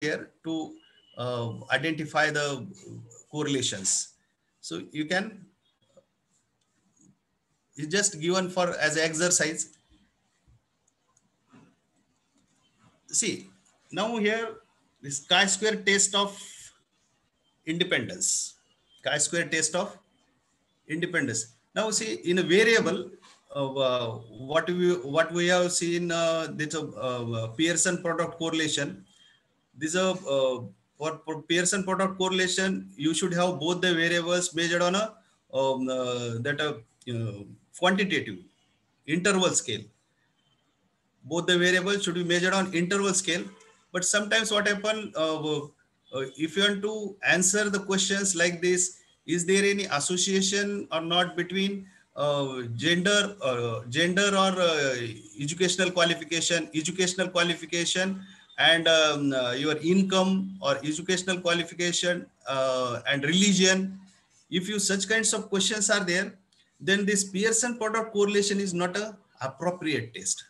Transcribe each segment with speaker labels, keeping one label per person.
Speaker 1: here to identify the correlations. So you can, you just given for as exercise. See, now here this chi-square test of independence. Chi-square test of independence. Now see, in a variable, what we have seen, this Pearson product correlation. This for Pearson product correlation, you should have both the variables measured on a that quantitative interval scale. Both the variables should be measured on interval scale. But sometimes what happen, if you want to answer the questions like this, is there any association or not between gender or educational qualification, and your income, or educational qualification and religion? If you such kinds of questions are there, then this Pearson product correlation is not a appropriate test.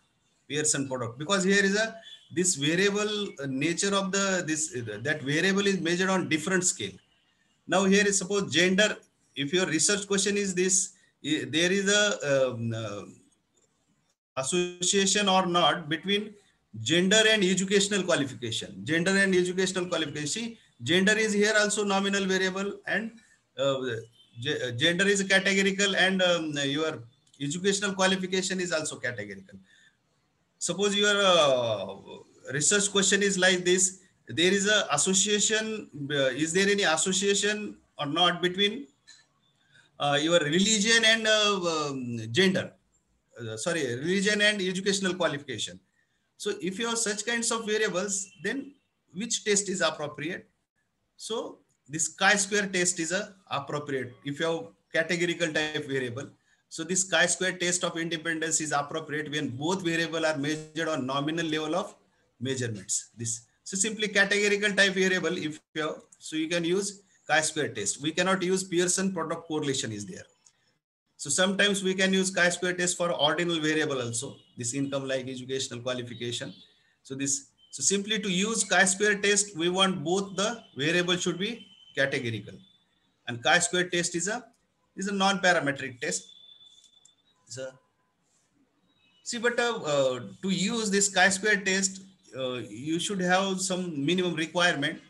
Speaker 1: Pearson product, because here is a this variable nature of the this that variable is measured on different scale. Now here is suppose gender. If your research question is this, there is a association or not between gender and educational qualification. Gender and educational qualification. See, gender is here also nominal variable, and uh, gender is categorical, and your educational qualification is also categorical. Suppose your research question is like this, there is a association, is there any association or not between your religion and gender, sorry, religion and educational qualification? So if you have such kinds of variables, then which test is appropriate? So this chi-square test is a appropriate if you have categorical type variable. So this chi-square test of independence is appropriate when both variable are measured on nominal level of measurements. This, so simply categorical type variable if you have, so you can use chi-square test. We cannot use Pearson product correlation is there. So sometimes we can use chi-square test for ordinal variable also, this income like educational qualification. So this, so simply to use chi-square test, we want both the variable should be categorical, and chi-square test is a non-parametric test. So see, but to use this chi-square test, you should have some minimum requirement.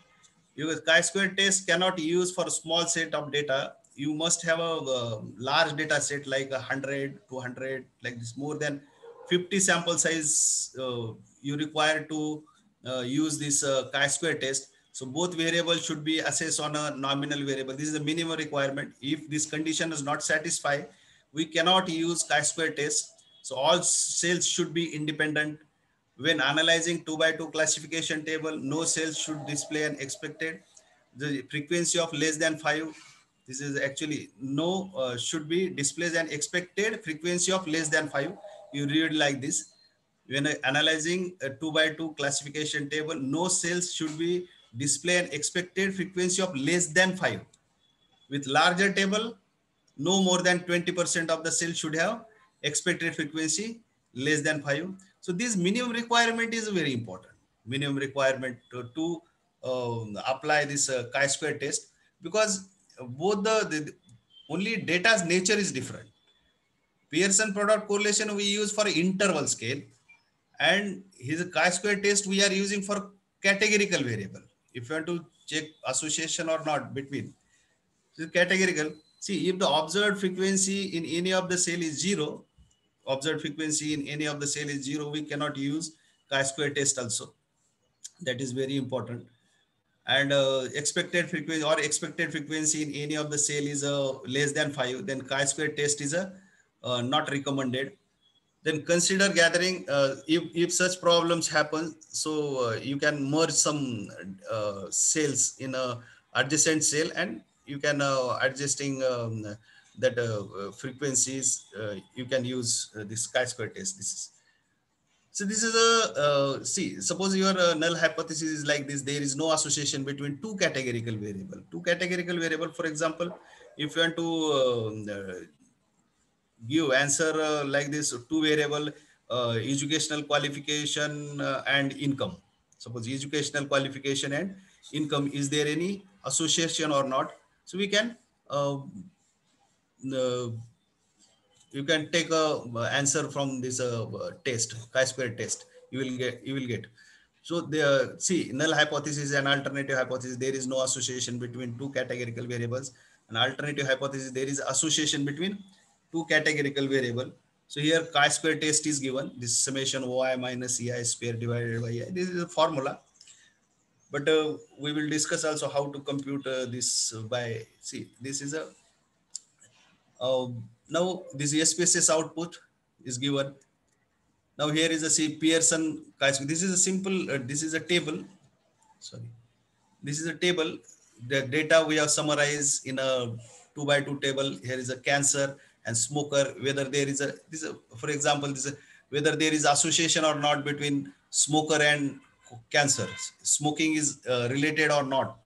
Speaker 1: Because chi-square test cannot use for a small set of data. You must have a large data set like 100, 200, like this, more than 50 sample size you require to use this chi-square test. So both variables should be assessed on a nominal variable. This is the minimum requirement. If this condition is not satisfied, we cannot use chi-square test. So all cells should be independent. When analyzing 2 by 2 classification table, no cells should display an expected the frequency of less than 5. This is actually no should be displays an expected frequency of less than 5. You read like this. When analyzing a 2 by 2 classification table, no cells should be display an expected frequency of less than 5. With larger table, no more than 20% of the cell should have expected frequency less than 5. So this minimum requirement is very important. Minimum requirement to apply this chi-square test, because both the only data's nature is different. Pearson product correlation we use for interval scale, and his chi-square test we are using for categorical variable. If you want to check association or not between, so categorical. See, if the observed frequency in any of the cell is 0, observed frequency in any of the cell is 0, we cannot use chi-square test also. That is very important. And expected frequency in any of the cell is less than 5, then chi-square test is a not recommended. Then consider gathering, if such problems happen, so you can merge some cells in a adjacent cell, and you can adjusting that frequencies, you can use this chi-square test. This is, so this is a see, suppose your null hypothesis is like this: there is no association between two categorical variable. Two categorical variable, for example, if you want to give answer like this, two variable educational qualification and income. Suppose educational qualification and income, is there any association or not? So we can uh, you can take a answer from this test, chi-square test. You will get. So the see, null hypothesis and alternative hypothesis, there is no association between two categorical variables. An alternative hypothesis, there is association between two categorical variable. So here chi-square test is given. This summation y minus ei square divided by I. This is a formula. But we will discuss also how to compute this by, see, this is a uh, now this SPSS output is given. Now here is a see Pearson chi-square. This is a simple. This is a table. Sorry, this is a table. The data we have summarized in a 2 by 2 table. Here is a cancer and smoker. Whether there is a this is a, for example, this is a, whether there is association or not between smoker and cancer. Smoking is related or not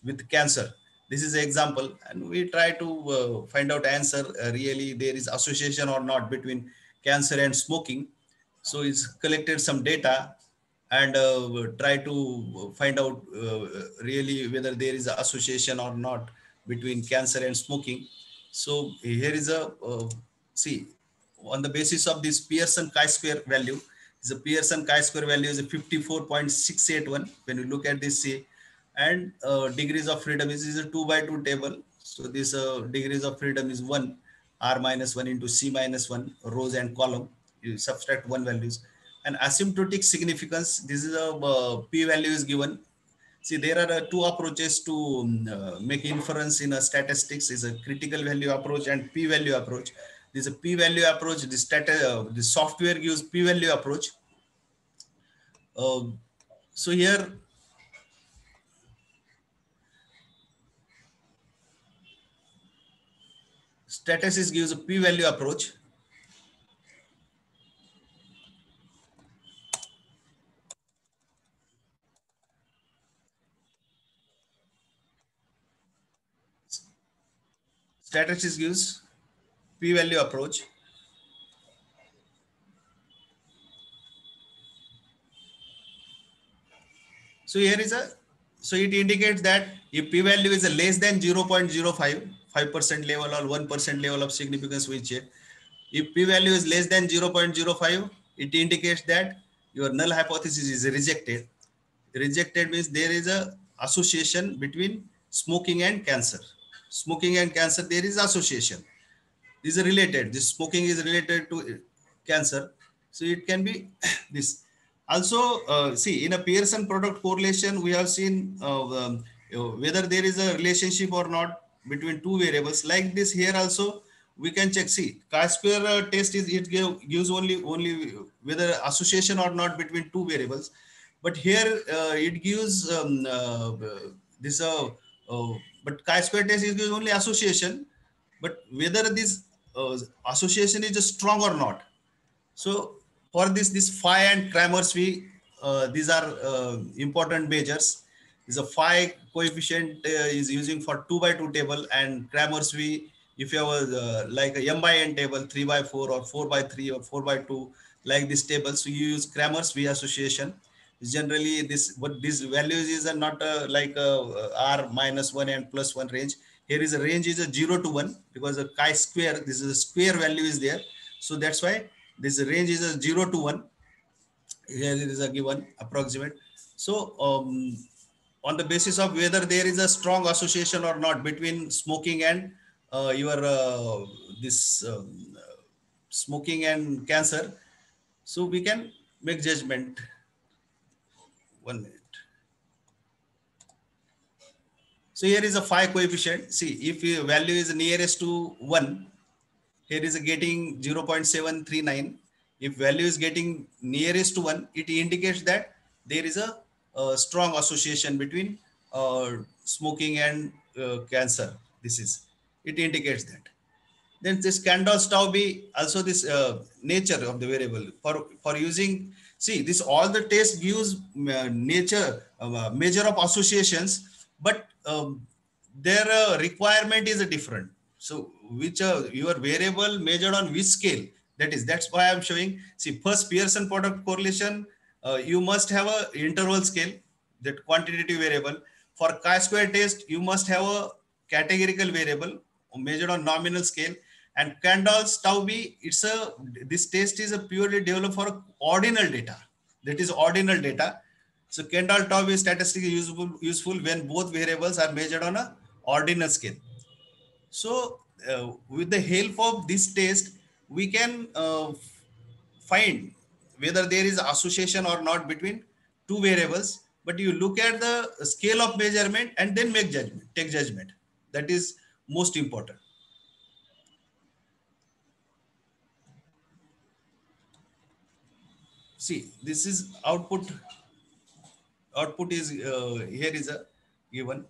Speaker 1: with cancer. This is an example, and we try to find out answer. Really, there is association or not between cancer and smoking. So it's collected some data and try to find out really whether there is association or not between cancer and smoking. So here is a see, on the basis of this Pearson chi-square value, the Pearson chi-square value is 54.681. When you look at this, see, and degrees of freedom is a 2 by 2 table. So this degrees of freedom is 1, r minus 1 into c minus 1, rows and column. You subtract 1 values. And asymptotic significance, this is a p value is given. See, there are two approaches to make inference in a statistics. Is a critical value approach and p value approach. This is a p value approach. The software gives p value approach. So here statistics gives a p-value approach. Statistics gives p-value approach. So here is a, so it indicates that if p-value is a less than 0.05, 5% level or 1% level of significance we check. If p-value is less than 0.05, it indicates that your null hypothesis is rejected. Rejected means there is a association between smoking and cancer. Smoking and cancer, there is association. These are related. This smoking is related to cancer. So it can be this. Also, see, in a Pearson product correlation, we have seen whether there is a relationship or not between two variables. Like this here also, we can check. See, chi-square test is it gives only whether association or not between two variables. But here it gives this. But chi-square test is gives only association. But whether this association is strong or not. So for this phi and Kramers V, these are important measures. Is a phi coefficient is using for 2 by 2 table, and Kramers V, if you have like a m by n table, 3 by 4 or 4 by 3 or 4 by 2, like this table, so you use Kramers V association. Generally, this what these values is are not like r minus 1 and plus 1 range. Here is a range is a 0 to 1 because the chi-square, this is a square value is there. So that's why this range is a 0 to 1. Here it is a given approximate. So on the basis of whether there is a strong association or not between smoking and your this smoking and cancer, so we can make judgment. 1 minute. So here is a phi coefficient. See, if your value is nearest to 1, here is a getting 0.739. If value is getting nearest to 1, it indicates that there is a strong association between smoking and cancer. This is, it indicates that. Then this Candos-Taubes also this nature of the variable for using. See, this all the test gives nature measure of associations, but their requirement is different. So which your variable measured on which scale, that's why I'm showing. See, first Pearson product correlation you must have a interval scale, that quantitative variable. For chi-square test, you must have a categorical variable measured on nominal scale. And Kendall's tau b, this test is a purely developed for ordinal data. That is ordinal data. So Kendall tau b is statistically useful when both variables are measured on a ordinal scale. So with the help of this test, we can find whether there is association or not between two variables. But you look at the scale of measurement and then take judgment. That is most important. See, this is output. Output is here is a given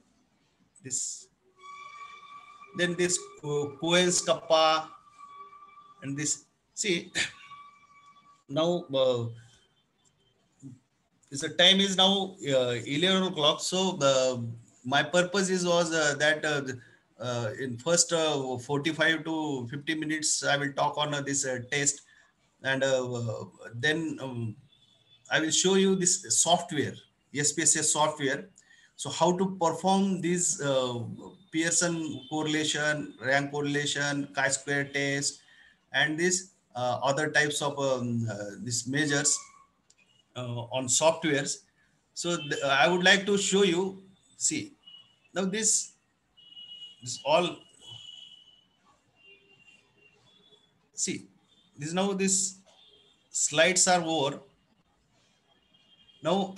Speaker 1: this. Then this Cohen's kappa and this. See, now the time is now 11 o'clock. So my purpose is was that in first 45 to 50 minutes I will talk on this test, and then I will show you this software, SPSS software. So how to perform these Pearson correlation, rank correlation, chi-square test, and this other types of these measures on softwares. So I would like to show you. See, now this all. See, this now this slides are over. Now